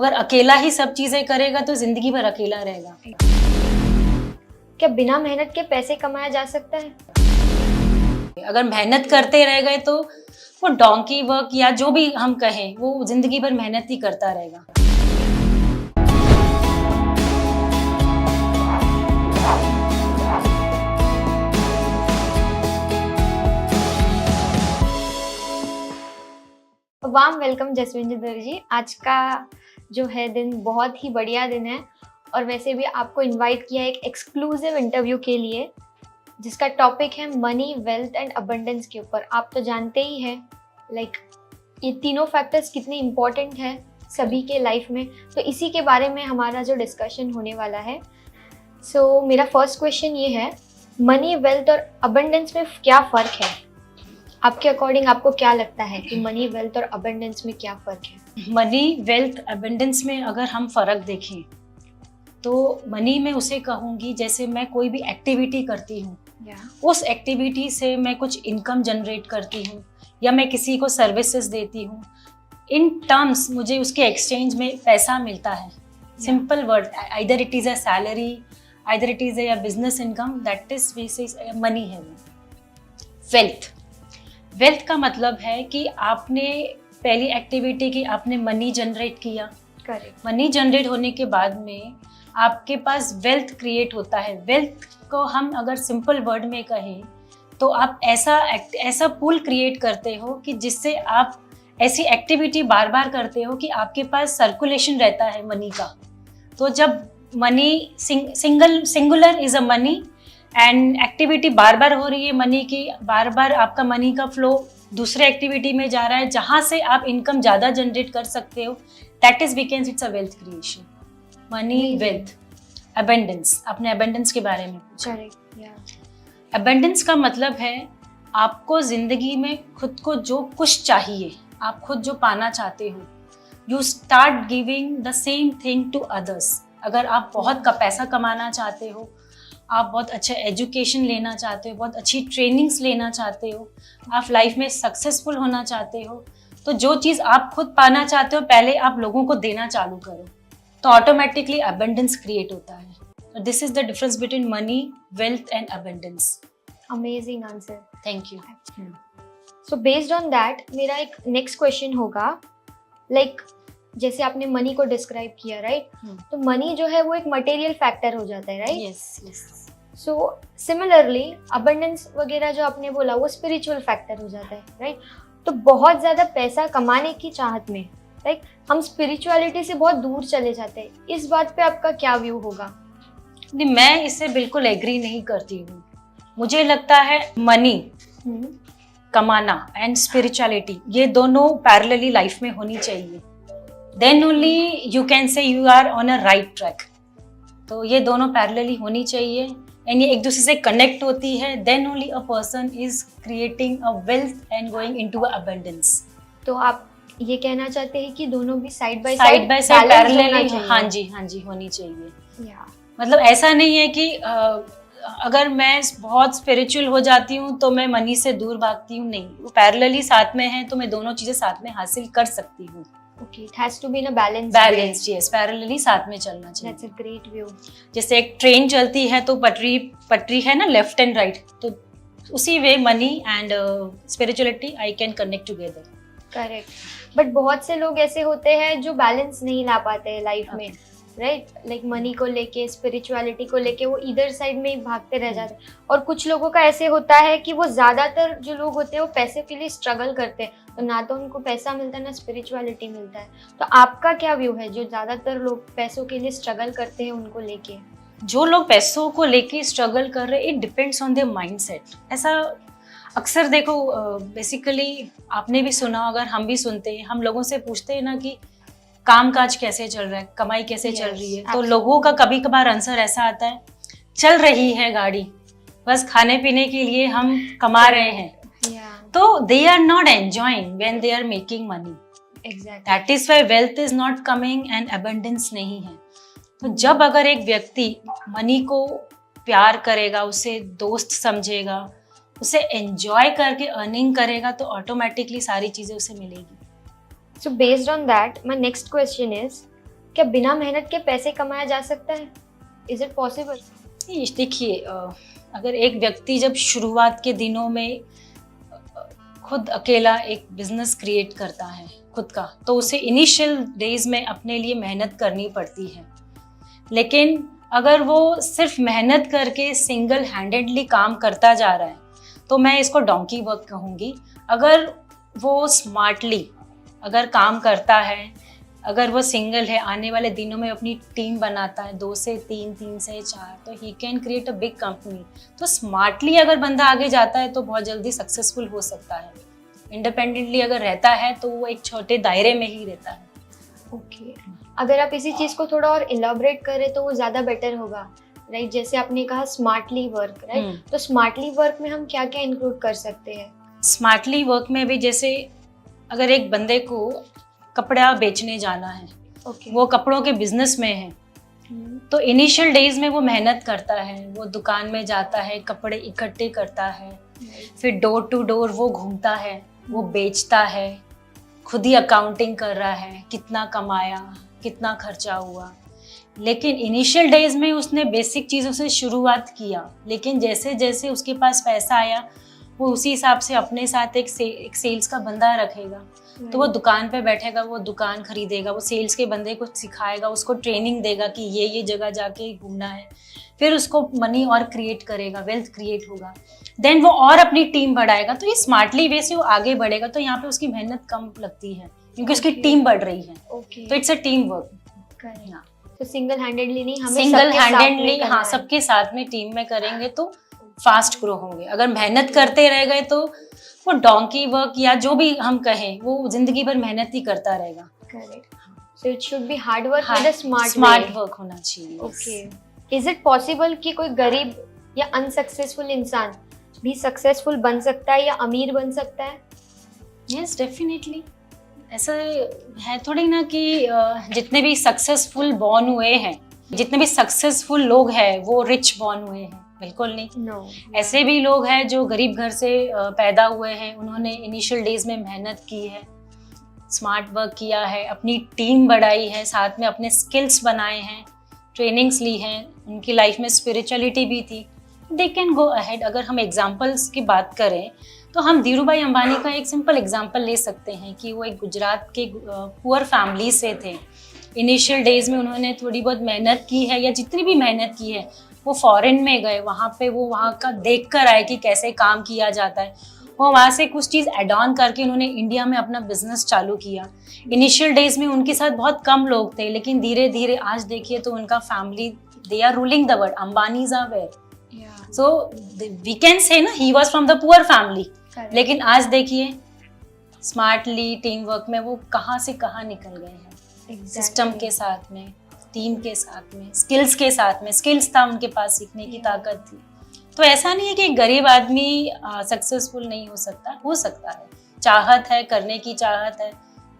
अगर अकेला ही सब चीजें करेगा तो जिंदगी भर अकेला रहेगा। क्या बिना मेहनत के पैसे कमाया जा सकता है? अगर मेहनत करते रह गए तो वो डोंकी वर्क या जो भी हम कहें, वो जिंदगी भर मेहनत ही करता रहेगा। वाम वेलकम जसविंदर जी। आज का जो है दिन बहुत ही बढ़िया दिन है और वैसे भी आपको इनवाइट किया एक एक्सक्लूसिव इंटरव्यू के लिए जिसका टॉपिक है मनी, वेल्थ एंड अबंडेंस के ऊपर। आप तो जानते ही हैं ये तीनों फैक्टर्स कितने इम्पोर्टेंट है सभी के लाइफ में, तो इसी के बारे में हमारा जो डिस्कशन होने वाला है। सो मेरा फर्स्ट क्वेश्चन ये है, मनी, वेल्थ और अबंडेंस में क्या फ़र्क है? आपके अकॉर्डिंग आपको क्या लगता है कि मनी, वेल्थ और अबंडेंस में क्या फ़र्क है? मनी, वेल्थ, अबंडेंस में अगर हम फ़र्क देखें तो मनी में उसे कहूँगी जैसे मैं कोई भी एक्टिविटी करती हूँ, उस एक्टिविटी से मैं कुछ इनकम जनरेट करती हूँ या मैं किसी को सर्विसेज देती हूँ, इन टर्म्स मुझे उसके एक्सचेंज में पैसा मिलता है। Simple word, either it is a salary, either it is a business income, that is money है वो। वेल्थ का मतलब है कि आपने पहली एक्टिविटी की, आपने मनी जनरेट किया। करेक्ट। मनी जनरेट होने के बाद में आपके पास वेल्थ क्रिएट होता है। वेल्थ को हम अगर सिंपल वर्ड में कहें तो आप ऐसा पूल क्रिएट करते हो कि जिससे आप ऐसी एक्टिविटी बार बार करते हो कि आपके पास सर्कुलेशन रहता है मनी का। तो जब money singular is a money and activity बार बार हो रही है मनी की, बार बार आपका मनी का फ्लो दूसरे एक्टिविटी में जा रहा है जहां से आप इनकम ज़्यादा जनरेट कर सकते हो, that is weekend it's a wealth creation. Money, wealth, abundance. आपने अबंडेंस के बारे में पूछा। अबंडेंस का मतलब है आपको जिंदगी में खुद को जो कुछ चाहिए, आप खुद जो पाना चाहते हो, you start giving the same thing to others. अगर आप बहुत का पैसा कमाना चाहते हो, आप बहुत अच्छा एजुकेशन लेना चाहते हो, बहुत अच्छी ट्रेनिंग्स लेना चाहते हो, आप लाइफ में सक्सेसफुल होना चाहते हो, तो जो चीज़ आप खुद पाना चाहते हो पहले आप लोगों को देना चालू करो, तो ऑटोमेटिकली अबंडेंस क्रिएट होता है। So this is the difference between money, wealth and abundance. Amazing answer, Thank you. So based on that मेरा एक नेक्स्ट क्वेश्चन होगा, जैसे आपने मनी को डिस्क्राइब किया, राइट? तो मनी जो है वो एक मटेरियल फैक्टर हो जाता है, right? Yes. So similarly abundance वगैरह जो आपने बोला वो स्पिरिचुअल फैक्टर हो जाता है, राइट? तो बहुत ज़्यादा पैसा कमाने की चाहत में हम स्पिरिचुअलिटी से बहुत दूर चले जाते हैं। इस बात पे आपका क्या व्यू होगा? नहीं, मैं इससे बिल्कुल एग्री नहीं करती हूँ। मुझे लगता है मनी कमाना एंड स्पिरिचुअलिटी ये दोनों पैरेलली लाइफ में होनी चाहिए। Then only you can say you are on a right track. तो ये दोनों पैरेलली होनी चाहिए एंड ये एक दूसरे से कनेक्ट होती है। Then only a person is creating a wealth and going into a abundance. तो आप ये कहना चाहते हैं कि दोनों भी साइड बाय साइड पैरेलली, हाँ जी होनी चाहिए। मतलब ऐसा नहीं है कि अगर मैं बहुत स्पिरिचुअल हो जाती हूँ तो मैं मनी से दूर भागती हूँ, नहीं, वो पैरेलली साथ में है तो मैं दोनों चीजें साथ में हासिल कर सकती हूँ। Okay, it has to be in a balance, yes, parallelly साथ में चलना चाहिए। That's a great view. जैसे एक ट्रेन चलती है तो पटरी है ना, लेफ्ट एंड राइट, तो उसी way money and spirituality I can connect together. Correct. But बहुत से लोग ऐसे होते हैं जो बैलेंस नहीं ला पाते हैं लाइफ में, राइट? मनी को लेके, स्पिरिचुअलिटी को लेके वो इधर साइड में ही भागते रह जाते हैं। और कुछ लोगों का ऐसे होता है कि वो ज़्यादातर जो लोग होते हैं वो पैसे के लिए स्ट्रगल करते हैं, तो ना तो उनको पैसा मिलता है ना स्पिरिचुअलिटी मिलता है। तो आपका क्या व्यू है जो ज़्यादातर लोग पैसों के लिए स्ट्रगल करते हैं उनको लेके? जो लोग पैसों को लेके स्ट्रगल कर रहे हैं, it depends on their mindset. ऐसा अक्सर देखो, बेसिकली आपने भी सुना, अगर हम भी सुनते हैं, हम लोगों से पूछते हैं ना कि काम काज कैसे चल रहा है, कमाई कैसे चल रही है, तो लोगों का कभी कभार आंसर ऐसा आता है, चल रही है गाड़ी, बस खाने पीने के लिए हम कमा रहे हैं। तो they are not enjoying when they are making money. That is why wealth is not coming and abundance नहीं है। तो जब अगर एक व्यक्ति मनी को प्यार करेगा, उसे दोस्त समझेगा, उसे एंजॉय करके अर्निंग करेगा, तो ऑटोमेटिकली सारी चीजें उसे मिलेगी। So based on that, my next question is, क्या बिना मेहनत के पैसे कमाया जा सकता है? Is it possible? देखिए, अगर एक व्यक्ति जब शुरुआत के दिनों में खुद अकेला एक बिजनेस क्रिएट करता है खुद का, तो उसे इनिशियल डेज में अपने लिए मेहनत करनी पड़ती है। लेकिन अगर वो सिर्फ मेहनत करके सिंगल हैंडेडली काम करता जा रहा है तो मैं इसको डोंकी वर्क कहूँगी। अगर वो स्मार्टली अगर काम करता है, अगर वो सिंगल है, आने वाले दिनों में अपनी टीम बनाता है 2 से 3, 3 से 4, तो he can create a big company. तो स्मार्टली अगर बंदा आगे जाता है तो बहुत जल्दी सक्सेसफुल हो सकता है। इंडिपेंडेंटली अगर रहता है तो वो एक छोटे दायरे में ही रहता है। ओके, अगर आप इसी चीज़ को थोड़ा और इलाबरेट करें तो वो ज़्यादा बेटर होगा, राइट? जैसे आपने कहा स्मार्टली वर्क, राइट? तो स्मार्टली वर्क में हम क्या क्या इंक्लूड कर सकते हैं? स्मार्टली वर्क में भी जैसे अगर एक बंदे को कपड़ा बेचने जाना है, ओके, वो कपड़ों के बिजनेस में है, तो इनिशियल डेज में वो मेहनत करता है, वो दुकान में जाता है, कपड़े इकट्ठे करता है, फिर डोर टू डोर वो घूमता है, वो बेचता है, खुद ही अकाउंटिंग कर रहा है, कितना कमाया, कितना खर्चा हुआ। लेकिन इनिशियल डेज में उसने बेसिक चीज़ों से शुरुआत किया, लेकिन जैसे जैसे उसके पास पैसा आया वो उसी हिसाब से अपने साथ एक सेल्स का बंदा रखेगा। तो वो दुकान पे बैठेगा, वो दुकान खरीदेगा, वो सेल्स के बंदे को सिखाएगा, उसको ट्रेनिंग देगा कि ये जगह जाके घूमना है, फिर उसको मनी और क्रिएट करेगा, वेल्थ क्रिएट होगा, देन वो और अपनी टीम बढ़ाएगा। तो ये स्मार्टली वे से वो आगे बढ़ेगा। तो यहाँ पे उसकी मेहनत कम लगती है क्योंकि उसकी टीम बढ़ रही है। तो इट्स अ टीम वर्क। तो सिंगल हैंडेडली नहीं, हमें सिंगल हैंडेडली, हाँ, सबके साथ में टीम में करेंगे तो फास्ट ग्रो होंगे। अगर मेहनत करते रह गए तो वो डोंकी वर्क या जो भी हम कहें वो जिंदगी भर मेहनत ही करता रहेगा। Correct. So it should be hard work with a smart work होना चाहिए। ओके, इज इट पॉसिबल कि कोई गरीब या अनसक्सेसफुल इंसान भी सक्सेसफुल बन सकता है या अमीर बन सकता है? Yes, definitely. ऐसा है थोड़ी ना कि जितने भी सक्सेसफुल बॉर्न हुए हैं, जितने भी सक्सेसफुल लोग हैं वो रिच बॉर्न हुए हैं, बिल्कुल नहीं। No. ऐसे भी लोग हैं जो गरीब घर से पैदा हुए हैं, उन्होंने इनिशियल डेज में मेहनत की है, स्मार्ट वर्क किया है, अपनी टीम बढ़ाई है, साथ में अपने स्किल्स बनाए हैं, ट्रेनिंग्स ली हैं, उनकी लाइफ में स्पिरिचुअलिटी भी थी, दे कैन गो अहेड। अगर हम एग्जाम्पल्स की बात करें तो हम धीरू भाई अंबानी का एक सिंपल एग्जाम्पल ले सकते हैं कि वो एक गुजरात के पुअर फैमिली से थे। इनिशियल डेज में उन्होंने थोड़ी बहुत मेहनत की है, या जितनी भी मेहनत की है वो फॉरेन में गए, वहाँ पे वो वहाँ का देख कर आए कि कैसे काम किया जाता है। वो वहाँ से कुछ चीज़ एड ऑन करके उन्होंने इंडिया में अपना बिजनेस चालू किया। इनिशियल डेज में उनके साथ बहुत कम लोग थे, लेकिन धीरे धीरे आज देखिए तो उनका family, they are ruling the world, Ambanis are where. So we can say ना he was from the poor family, लेकिन आज देखिए स्मार्टली टीम वर्क में वो कहाँ से कहाँ निकल गए हैं। सिस्टम के साथ में, टीम के साथ में, स्किल्स के साथ में, स्किल्स था उनके पास, सीखने की ताकत थी। तो ऐसा नहीं है कि गरीब आदमी सक्सेसफुल नहीं हो सकता है। चाहत है, करने की चाहत है,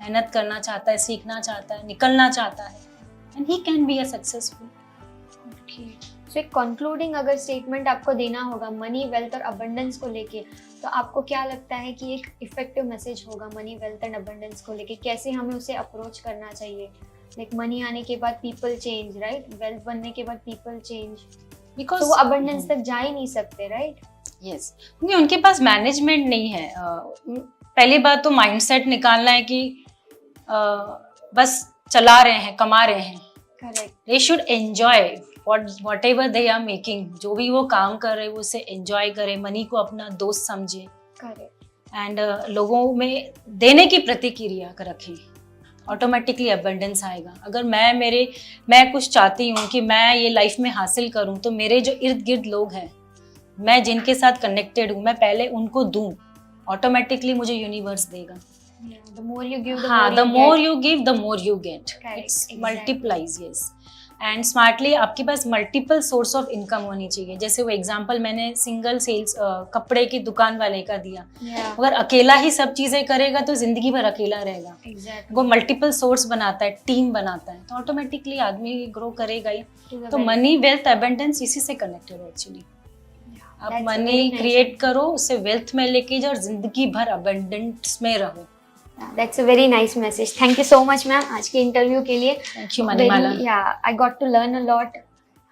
मेहनत करना चाहता है, सीखना चाहता है, निकलना चाहता है, and he can be a successful. So एक कंक्लूडिंग अगर स्टेटमेंट आपको देना होगा मनी, वेल्थ और अबंडेंस को लेके, तो आपको क्या लगता है कि एक इफेक्टिव मैसेज होगा मनी, वेल्थ एंड अबंडेंस को लेके? कैसे हमें उसे अप्रोच करना चाहिए? लाइक मनी आने के बाद पीपल चेंज, राइट? वेल्थ बनने के बाद पीपल चेंज, बिकॉज वो अबंडेंस तक जा ही नहीं सकते, राइट? यस, क्योंकि उनके पास मैनेजमेंट नहीं है। पहली बात तो माइंडसेट निकालना है कि बस चला रहे हैं, कमा रहे हैं। Correct. They should enjoy whatever they are making, जो भी वो काम कर रहे हैं वो उसे एंजॉय करें, मनी को अपना दोस्त समझे, एंड लोगों में देने की प्रतिक्रिया रखें, ऑटोमेटिकली अबंडेंस आएगा। अगर मैं कुछ चाहती हूँ कि मैं ये लाइफ में हासिल करूँ, तो मेरे जो इर्द गिर्द लोग हैं, मैं जिनके साथ कनेक्टेड हूँ, मैं पहले उनको दूँ, ऑटोमेटिकली मुझे यूनिवर्स देगा। The more you give, the more you give, the more you get. It's multiplies, yes. And smartly आपके पास मल्टीपल सोर्स ऑफ इनकम होनी चाहिए। जैसे वो एग्जांपल मैंने सिंगल सेल्स कपड़े की दुकान वाले का दिया, अगर अकेला ही सब चीजें करेगा तो जिंदगी भर अकेला रहेगा। वो मल्टीपल सोर्स बनाता है, टीम बनाता है, तो ऑटोमेटिकली आदमी ग्रो करेगा ही। तो मनी, वेल्थ, अबंडेंस इसी से कनेक्टेड है एक्चुअली। आप मनी क्रिएट करो, उसे वेल्थ में लेके जाओ और जिंदगी भर अबंडेंस में रहो, that's a very nice message. Thank you so much ma'am आज के इंटरव्यू के लिए. Thank you Manimala. I got to learn a lot.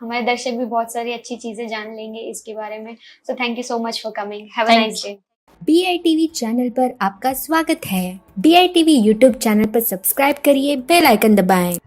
हमारे दर्शक भी बहुत सारी अच्छी चीजें जान लेंगे इसके बारे में. So thank you so much for coming. Have a Thank nice day. BITV channel पर आपका स्वागत है. BITV यूट्यूब चैनल पर सब्सक्राइब करिए, बेल आइकन दबाएं.